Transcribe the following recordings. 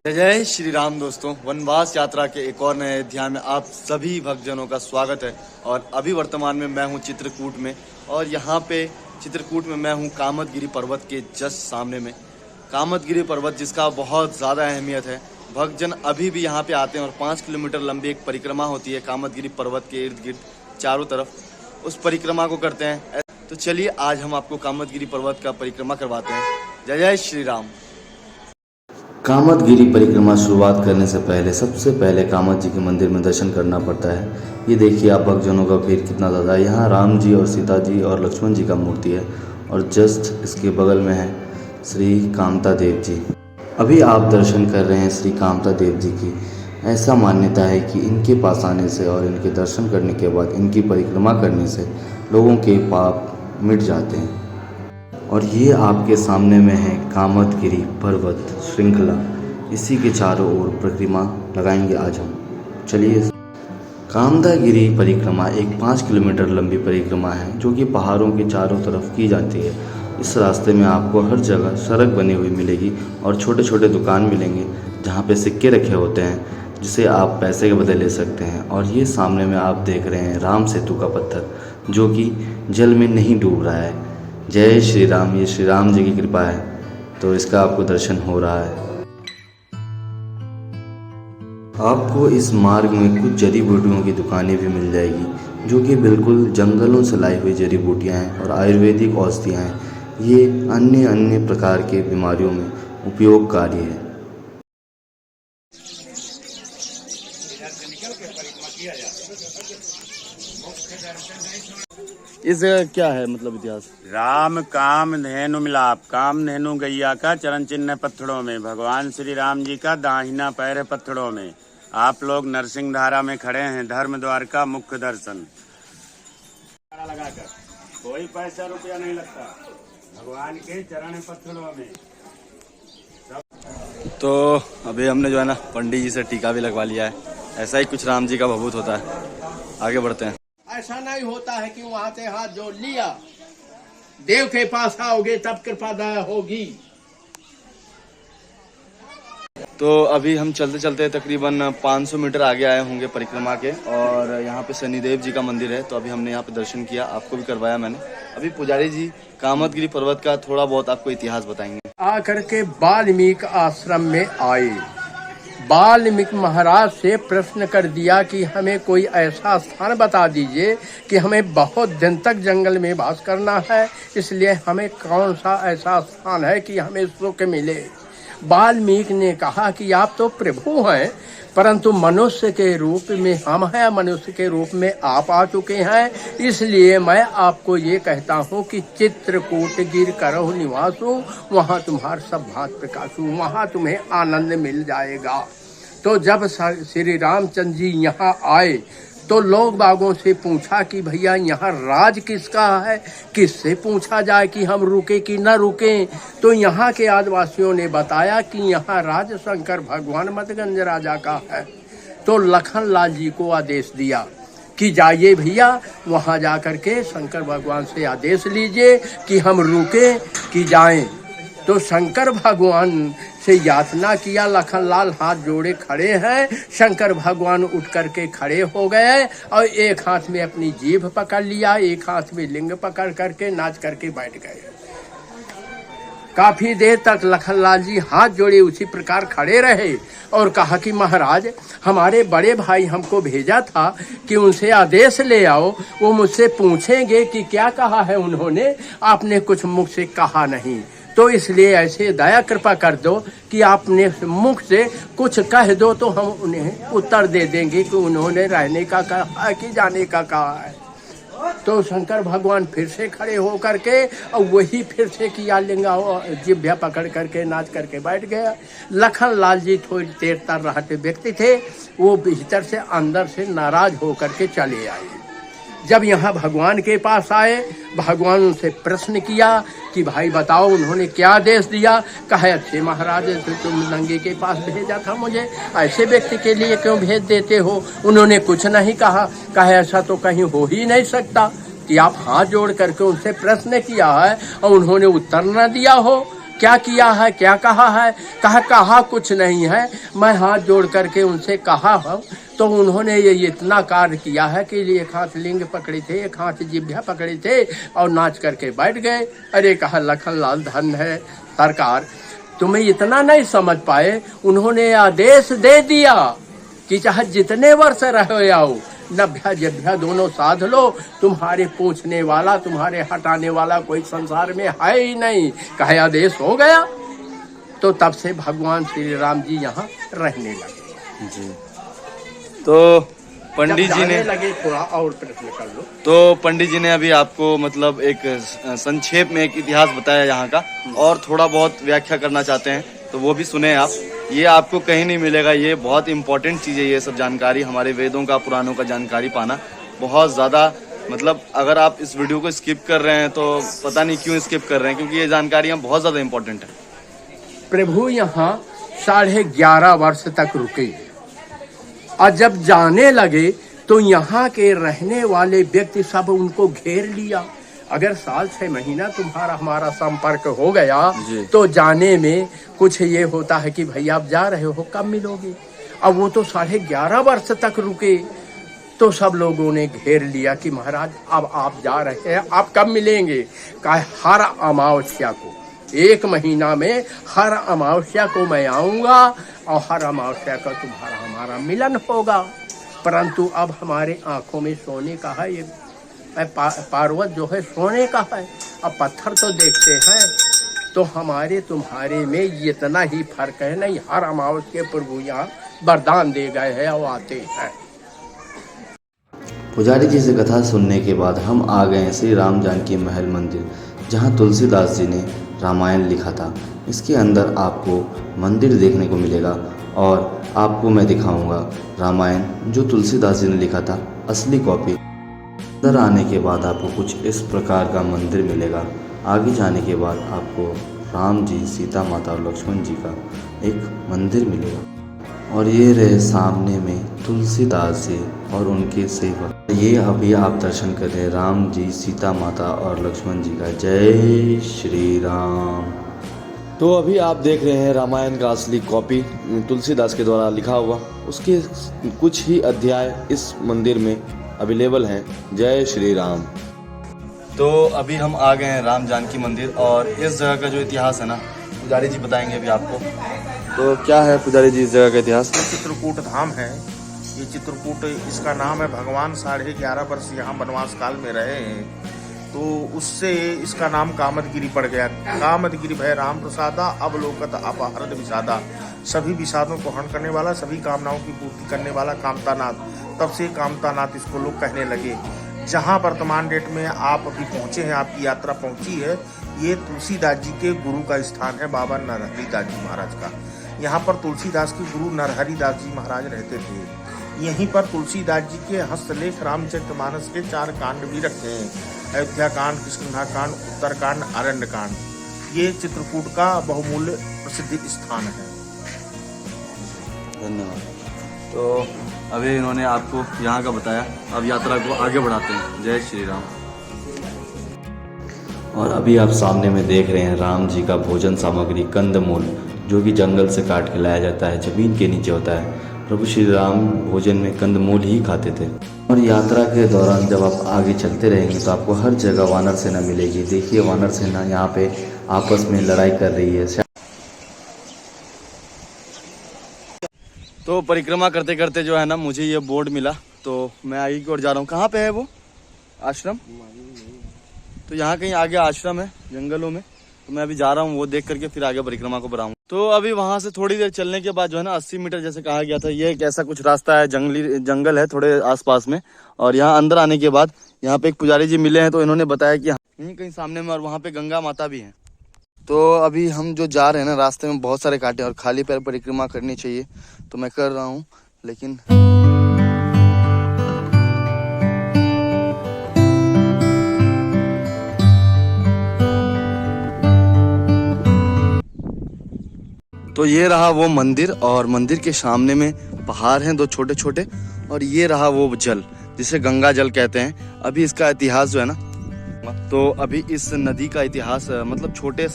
जय श्री राम दोस्तों, वनवास यात्रा के एक और नए अध्याय में आप सभी भक्तजनों का स्वागत है। और अभी वर्तमान में मैं हूं चित्रकूट में, और यहाँ पे चित्रकूट में मैं हूं कामदगिरी पर्वत के जस्ट सामने में। कामदगिरी पर्वत जिसका बहुत ज़्यादा अहमियत है, भक्तजन अभी भी यहाँ पे आते हैं और 5 किलोमीटर लंबी एक परिक्रमा होती है कामदगिरी पर्वत के इर्द गिर्द चारों तरफ, उस परिक्रमा को करते हैं। तो चलिए आज हम आपको कामदगिरी पर्वत का परिक्रमा करवाते हैं। जय जय श्री राम। कामदगिरी परिक्रमा शुरुआत करने से पहले सबसे पहले कामद जी के मंदिर में दर्शन करना पड़ता है। ये देखिए आप भक्तजनों का भीड़ कितना ज़्यादा है। यहाँ राम जी और सीता जी और लक्ष्मण जी का मूर्ति है, और जस्ट इसके बगल में है श्री कामता देव जी। अभी आप दर्शन कर रहे हैं श्री कामता देव जी की। ऐसा मान्यता है कि इनके पास आने से और इनके दर्शन करने के बाद इनकी परिक्रमा करने से लोगों के पाप मिट जाते हैं। और ये आपके सामने में है कामदगिरी पर्वत श्रृंखला। इसी के चारों ओर परिक्रमा लगाएंगे आज हम। चलिए। कामदगिरी परिक्रमा एक 5 किलोमीटर लंबी परिक्रमा है जो कि पहाड़ों के चारों तरफ की जाती है। इस रास्ते में आपको हर जगह सड़क बनी हुई मिलेगी और छोटे छोटे दुकान मिलेंगे जहाँ पे सिक्के रखे होते हैं जिसे आप पैसे के बदले ले सकते हैं। और ये सामने में आप देख रहे हैं राम सेतु का पत्थर जो कि जल में नहीं डूब रहा है। जय श्री राम। ये श्री राम जी की कृपा है, तो इसका आपको दर्शन हो रहा है। आपको इस मार्ग में कुछ जड़ी बूटियों की दुकानें भी मिल जाएगी जो कि बिल्कुल जंगलों से लाई हुई जड़ी बूटियाँ हैं और आयुर्वेदिक औषधियाँ हैं। ये अन्य अन्य प्रकार के बीमारियों में उपयोगकारी है। इस क्या है मतलब इतिहास? राम काम धेनु मिलाप। काम धेनु गैया का चरण चिन्ह पत्थरों में, भगवान श्री राम जी का दाहिना पैर है पत्थरों में। आप लोग नरसिंह धारा में खड़े हैं, धर्म द्वार का मुख्य दर्शन लगाकर। कोई पैसा रुपया नहीं लगता, भगवान के चरण है पत्थरों में। तो अभी हमने जो है ना पंडित जी से टीका भी लगवा लिया है। ऐसा ही कुछ राम जी का भभूत होता है। आगे बढ़ते हैं। ऐसा नहीं होता है कि वहां से हाथ जोड़ लिया, देव के पास आओगे तब कृपा दया होगी। तो अभी हम चलते चलते तकरीबन 500 मीटर आगे आए होंगे परिक्रमा के, और यहाँ पे शनिदेव जी का मंदिर है। तो अभी हमने यहाँ पे दर्शन किया, आपको भी करवाया मैंने। अभी पुजारी जी कामदगिरी पर्वत का थोड़ा बहुत आपको इतिहास बताएंगे। आकर के वाल्मीकि आश्रम में आए, वाल्मीकि महाराज से प्रश्न कर दिया कि हमें कोई ऐसा स्थान बता दीजिए कि हमें बहुत दिन तक जंगल में वास करना है, इसलिए हमें कौन सा ऐसा स्थान है कि हमें सुख मिले। वाल्मीकि ने कहा कि आप तो प्रभु हैं, परंतु मनुष्य के रूप में हम हैं, मनुष्य के रूप में आप आ चुके हैं, इसलिए मैं आपको ये कहता हूँ कि चित्रकूट गिर करहु निवासु, वहाँ तुम्हारा सब भांत प्रकाशु, वहाँ तुम्हें आनंद मिल जाएगा। तो जब श्री रामचंद्र जी यहाँ आए तो लोग बागों से पूछा कि भैया यहाँ राज किसका है, किससे पूछा जाए कि हम रुके कि न रुके। तो यहाँ के आदिवासियों ने बताया कि यहाँ राज शंकर भगवान मदगंज राजा का है। तो लखन लाल जी को आदेश दिया कि जाइए भैया वहाँ जा कर के शंकर भगवान से आदेश लीजिए कि हम रुके कि जाएं। तो शंकर भगवान से याचना किया। लखनलाल हाथ जोड़े खड़े हैं, शंकर भगवान उठ करके खड़े हो गए और एक हाथ में अपनी जीभ पकड़ लिया, एक हाथ में लिंग पकड़ करके नाच करके बैठ गए। काफी देर तक लखनलाल जी हाथ जोड़े उसी प्रकार खड़े रहे और कहा कि महाराज हमारे बड़े भाई हमको भेजा था कि उनसे आदेश ले आओ, वो मुझसे पूछेंगे कि क्या कहा है उन्होंने, आपने कुछ मुख से कहा नहीं, तो इसलिए ऐसे दया कृपा कर दो कि आपने मुख से कुछ कह दो तो हम उन्हें उत्तर दे देंगे कि उन्होंने रहने का कहा है कि जाने का कहा है। तो शंकर भगवान फिर से खड़े हो करके और वही फिर से किया लिंगा जिभ्या पकड़ करके नाच करके बैठ गया। लखन लाल जी थोड़ी देर तर्राटे व्यक्ति थे, वो भीतर से अंदर से नाराज होकर के चले आए। जब यहाँ भगवान के पास आए, भगवान उनसे प्रश्न किया कि भाई बताओ उन्होंने क्या आदेश दिया। कहे अच्छे महाराज तुम नंगे के पास भेजा था मुझे, ऐसे व्यक्ति के लिए क्यों भेज देते हो, उन्होंने कुछ नहीं कहा। कहे ऐसा तो कहीं हो ही नहीं सकता कि आप हाथ जोड़ करके उनसे प्रश्न किया है और उन्होंने उत्तर न दिया हो। क्या किया है, क्या कहा है? कहा कुछ नहीं है। मैं हाथ जोड़ करके उनसे कहा हूँ तो उन्होंने ये इतना कार्य किया है कि एक हाथ लिंग पकड़े थे, एक हाथ जिभ्या पकड़े थे और नाच करके बैठ गए। अरे कहा लखनलाल धन है सरकार, तुम्हें इतना नहीं समझ पाए। उन्होंने आदेश दे दिया कि चाहे जितने वर्ष रहो आओ, नभ्या जिभ्या दोनों साध लो, तुम्हारे पूछने वाला, तुम्हारे हटाने वाला कोई संसार में है ही नहीं। कहे आदेश हो गया। तो तब से भगवान श्री राम जी यहाँ रहने लगे जी। तो पंडित जी ने लगे, थोड़ा और प्रश्न कर लो। तो पंडित जी ने अभी आपको मतलब एक संक्षेप में एक इतिहास बताया यहाँ का, और थोड़ा बहुत व्याख्या करना चाहते हैं तो वो भी सुने आप। ये आपको कहीं नहीं मिलेगा, ये बहुत इंपॉर्टेंट चीज़ है। ये सब जानकारी, हमारे वेदों का, पुराणों का जानकारी पाना बहुत ज़्यादा, मतलब अगर आप इस वीडियो को स्किप कर रहे हैं तो पता नहीं क्यों स्किप कर रहे हैं, क्योंकि ये जानकारियाँ बहुत ज़्यादा इंपॉर्टेंट है। प्रभु यहाँ 11.5 वर्ष तक रुके और जब जाने लगे तो यहाँ के रहने वाले व्यक्ति सब उनको घेर लिया। अगर साल 6 महीना तुम्हारा हमारा संपर्क हो गया तो जाने में कुछ ये होता है कि भैया आप जा रहे हो, कब मिलोगे? अब वो तो 11.5 वर्ष तक रुके तो सब लोगों ने घेर लिया कि महाराज अब आप जा रहे हैं, आप कब मिलेंगे? कहा हर अमावस्या को, 1 महीना में हर अमावस्या को मैं आऊंगा और हर अमावस्या का तुम्हारा हमारा मिलन होगा। परंतु अब हमारे आंखों में सोने का है, ये पार्वत जो है सोने का है, अब पत्थर तो देखते हैं। तो हमारे तुम्हारे में इतना ही फर्क है। नहीं, हर अमावस्या प्रभु यहाँ वरदान दे गए हैं और आते हैं। पुजारी जी से कथा सुनने के बाद हम आ गए श्री राम जानकी महल मंदिर, जहां तुलसीदास जी ने रामायण लिखा था। इसके अंदर आपको मंदिर देखने को मिलेगा और आपको मैं दिखाऊंगा रामायण जो तुलसीदास जी ने लिखा था, असली कॉपी। अंदर आने के बाद आपको कुछ इस प्रकार का मंदिर मिलेगा। आगे जाने के बाद आपको राम जी, सीता माता और लक्ष्मण जी का एक मंदिर मिलेगा। और ये रहे सामने में तुलसीदास जी और उनके सेवक। ये अभी आप दर्शन कर रहे हैं राम जी, सीता माता और लक्ष्मण जी का। जय श्री राम। तो अभी आप देख रहे हैं रामायण का असली कॉपी तुलसीदास के द्वारा लिखा हुआ। उसके कुछ ही अध्याय इस मंदिर में अवेलेबल हैं। जय श्री राम। तो अभी हम आ गए हैं राम जानकी मंदिर, और इस जगह का जो इतिहास है ना, पुजारी जी बताएंगे अभी आपको। तो क्या है पुजारी जी इस जगह का इतिहास? चित्रकूट धाम है। ये चित्रकूट इसका नाम है, भगवान 11.5 वर्ष यहाँ वनवास काल में रहे हैं, तो उससे इसका नाम कामदगिरी पड़ गया। कामदगिरी भय राम प्रसादा, अवलोकत अपहरद विषादा। सभी विषादों को हरण करने वाला, सभी कामनाओं की पूर्ति करने वाला कामतानाथ। तब से कामतानाथ इसको लोग कहने लगे। जहाँ वर्तमान डेट में आप अभी पहुँचे हैं, आपकी यात्रा पहुँची है, ये तुलसीदास जी के गुरु का स्थान है, बाबा नरहरिदास जी महाराज का। यहाँ पर तुलसीदास के गुरु नरहरिदास जी महाराज रहते थे। यहीं पर तुलसीदास जी के हस्तलेख रामचरितमानस के 4 कांड भी रखे हैं, अयोध्या कांड, किष्किंधा कांड, उत्तरकांड, अरण्य कांड। ये चित्रकूट का बहुमूल्य प्रसिद्ध स्थान है। धन्यवाद। तो अभी इन्होंने आपको यहाँ का बताया, अब यात्रा को आगे बढ़ाते हैं। जय श्री राम। और अभी आप सामने में देख रहे हैं राम जी का भोजन सामग्री कंदमूल, जो कि जंगल से काट के लाया जाता है, ज़मीन के नीचे होता है। प्रभु श्री राम भोजन में कंदमूल ही खाते थे। और यात्रा के दौरान जब आप आगे चलते रहेंगे तो आपको हर जगह वानर सेना मिलेगी। देखिए वानर सेना यहाँ पे आपस में लड़ाई कर रही है। तो परिक्रमा करते करते जो है ना, मुझे ये बोर्ड मिला, तो मैं आगे की ओर जा रहा हूँ। कहाँ पे है वो आश्रम? तो यहाँ कहीं आगे आश्रम है जंगलों में, तो मैं अभी जा रहा हूँ, वो देख करके फिर आगे परिक्रमा को बढ़ाऊँ। तो अभी वहाँ से थोड़ी देर चलने के बाद जो है ना, 80 मीटर जैसे कहा गया था, ये एक ऐसा कुछ रास्ता है, जंगल है थोड़े आसपास में। और यहाँ अंदर आने के बाद यहाँ पे एक पुजारी जी मिले हैं, तो इन्होंने बताया कि यहीं कहीं सामने में, और वहाँ पे गंगा माता भी है। तो अभी हम जो जा रहे हैं ना, रास्ते में बहुत सारे कांटे, और खाली पैर परिक्रमा करनी चाहिए, तो मैं कर रहा हूँ। लेकिन तो ये रहा वो मंदिर, और मंदिर के सामने में पहाड़ हैं 2 छोटे छोटे, और ये रहा वो जल जिसे गंगा जल कहते हैं। अभी इसका इतिहास जो है ना, तो अभी इस नदी का इतिहास मतलब छोटा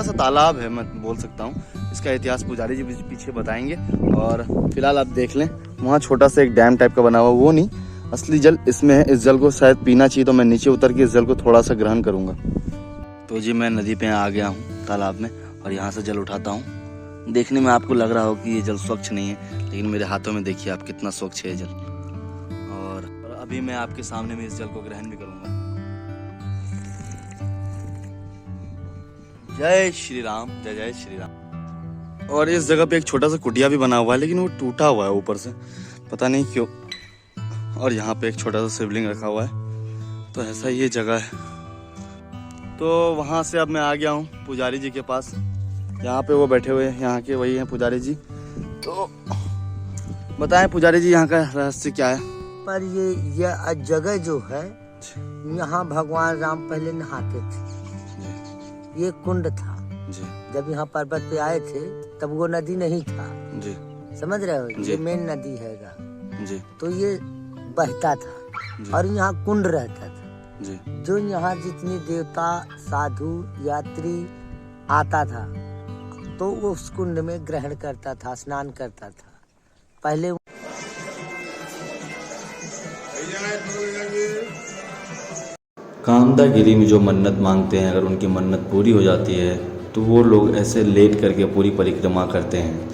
सा तालाब है, मैं बोल सकता हूँ। इसका इतिहास पुजारी जी पीछे बताएंगे। और फिलहाल आप देख लें, वहाँ छोटा सा एक डैम टाइप का बना हुआ, वो नहीं, असली जल इसमें है। इस जल को शायद पीना चाहिए, तो मैं नीचे उतर के इस जल को थोड़ा सा ग्रहण करूँगा। तो जी मैं नदी पे आ गया हूँ, तालाब में, और यहाँ से जल उठाता हूँ। देखने में आपको लग रहा हो कि ये जल स्वच्छ नहीं है, लेकिन मेरे हाथों में देखिए आप कितना स्वच्छ है ये जल। और अभी मैं आपके सामने में इस जल को ग्रहण भी करूँगा। जय श्री राम, जय जय श्री राम। और इस जगह पे एक छोटा सा कुटिया भी बना हुआ है, लेकिन वो टूटा हुआ है ऊपर से, पता नहीं क्यों। और यहाँ पे एक छोटा सा शिवलिंग रखा हुआ है, तो ऐसा ये जगह है। तो वहाँ से अब मैं आ गया हूँ पुजारी जी के पास। यहाँ पे वो बैठे हुए हैं, यहाँ के वही हैं पुजारी जी। तो बताएं पुजारी जी, यहाँ का रहस्य क्या है? पर ये जगह जो है, यहाँ भगवान राम पहले नहाते थे। ये कुंड था जी। जब यहाँ पर्वत पे आए थे तब वो नदी नहीं था जी, समझ रहे हो, जी। ये मेन नदी हैगा जी, तो ये बहता था जी। और यहाँ कुंड रहता था। जी, जो यहाँ जितनी देवता साधु यात्री आता था तो वो उस कुंड में ग्रहण करता था, स्नान करता था। पहले कामदागिरी में जो मन्नत मांगते हैं, अगर उनकी मन्नत पूरी हो जाती है तो वो लोग ऐसे लेट करके पूरी परिक्रमा करते हैं।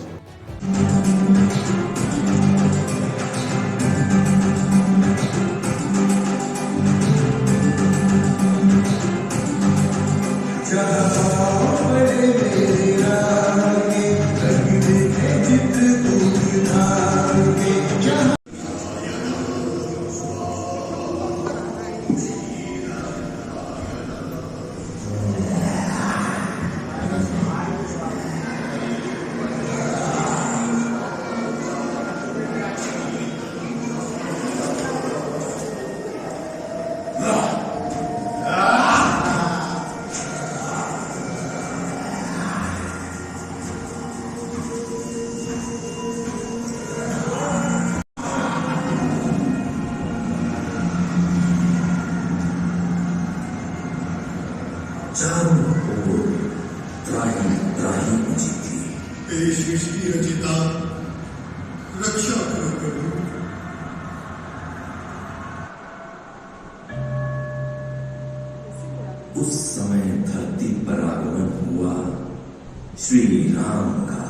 सृष्टि रचिता रक्षा करो। उस समय धरती पर आगमन हुआ श्री राम का,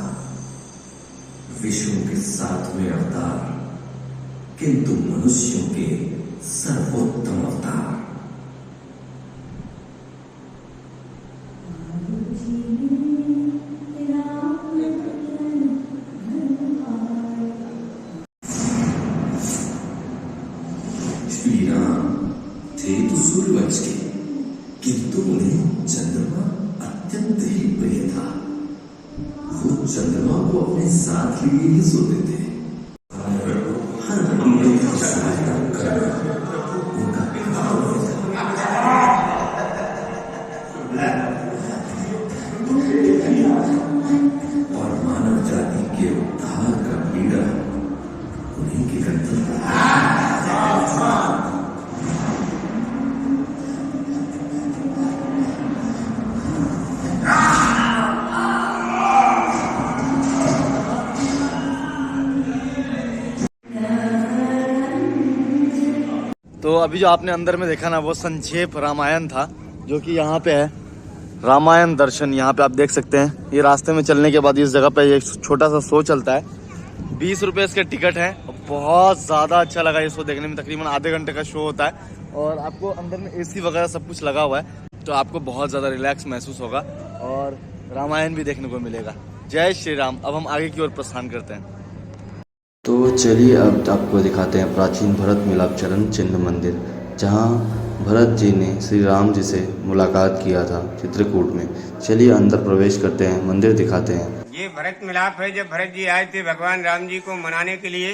विष्णु के 7वें अवतार, किंतु मनुष्यों के सर्वोत्तम अवतार। श्री राम थे तो सूर्यवंश के, किंतु उन्हें चंद्रमा अत्यंत ही प्रिय था। वो चंद्रमा को अपने साथ लिए ही सोते थे। हर मामले की सहायता करना उनका कर्तव्य था और मानव जाति के उद्धार का बीड़ा उन्हीं के कंधों पर था। तो अभी जो आपने अंदर में देखा ना, वो संक्षेप रामायण था, जो कि यहाँ पे है रामायण दर्शन। यहाँ पे आप देख सकते हैं, ये रास्ते में चलने के बाद इस जगह पे एक छोटा सा शो चलता है। 20 रुपये इसके टिकट है। बहुत ज़्यादा अच्छा लगा ये शो देखने में। तकरीबन आधे घंटे का शो होता है और आपको अंदर में AC वगैरह सब कुछ लगा हुआ है, तो आपको बहुत ज़्यादा रिलैक्स महसूस होगा और रामायण भी देखने को मिलेगा। जय श्री राम। अब हम आगे की ओर प्रस्थान करते हैं। तो चलिए अब आपको दिखाते हैं प्राचीन भरत मिलाप चरण चिन्ह मंदिर, जहां भरत जी ने श्री राम जी से मुलाकात किया था चित्रकूट में। चलिए अंदर प्रवेश करते हैं, मंदिर दिखाते हैं। ये भरत मिलाप है। जब भरत जी आए थे भगवान राम जी को मनाने के लिए,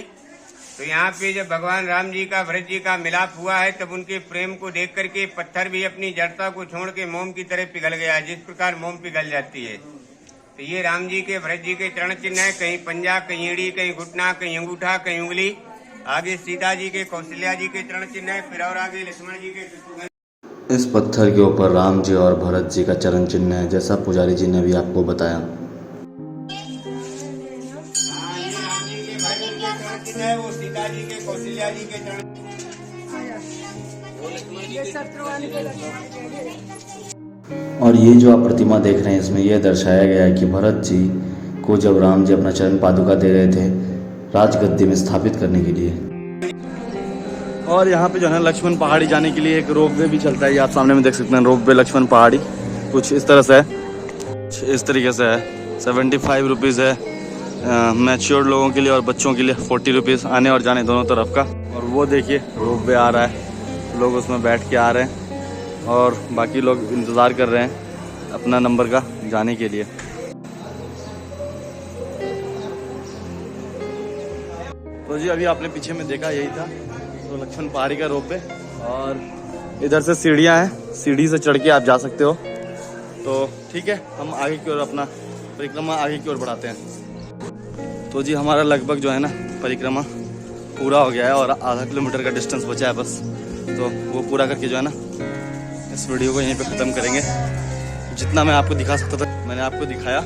तो यहाँ पे जब भगवान राम जी का भरत जी का मिलाप हुआ है, तब उनके प्रेम को देख करके पत्थर भी अपनी जड़ता को छोड़ के मोम की तरह पिघल गया, जिस प्रकार मोम पिघल जाती है। तो ये राम जी के भरत जी के चरण चिन्ह है। कहीं पंजा, कहीं एड़ी, कहीं घुटना, कहीं अंगूठा, कहीं उंगली। आगे सीता जी के, कौशल्या जी के चरण चिन्ह है। फिर और आगे लक्ष्मण जी के। इस पत्थर के ऊपर राम जी और भरत जी का चरण चिन्ह है, जैसा पुजारी जी ने भी आपको बताया। और ये जो आप प्रतिमा देख रहे हैं, इसमें यह दर्शाया गया है कि भरत जी को जब राम जी अपना चरण पादुका दे रहे थे राजगद्दी में स्थापित करने के लिए। और यहाँ पे जो है लक्ष्मण पहाड़ी जाने के लिए एक रोपवे भी चलता है। ये आप सामने में देख सकते हैं, रोपवे लक्ष्मण पहाड़ी कुछ इस तरह से है, इस तरीके से है। 75 रुपीज़ है मैच्योर लोगों के लिए, और बच्चों के लिए 40 रुपीज़, आने और जाने दोनों तरफ का। और वो देखिए रोपवे आ रहा है, लोग उसमें बैठ के आ रहे हैं और बाकी लोग इंतज़ार कर रहे हैं अपना नंबर का जाने के लिए। तो जी अभी आपने पीछे में देखा यही था तो लक्ष्मण पहाड़ी का रोपवे, और इधर से सीढ़ियाँ हैं, सीढ़ी से चढ़ के आप जा सकते हो। तो ठीक है, हम आगे की ओर अपना परिक्रमा आगे की ओर बढ़ाते हैं। तो जी हमारा लगभग जो है ना परिक्रमा पूरा हो गया है और आधा किलोमीटर का डिस्टेंस बचा है बस। तो वो पूरा करके जो है ना इस वीडियो को यहीं पे ख़त्म करेंगे। जितना मैं आपको दिखा सकता था मैंने आपको दिखाया।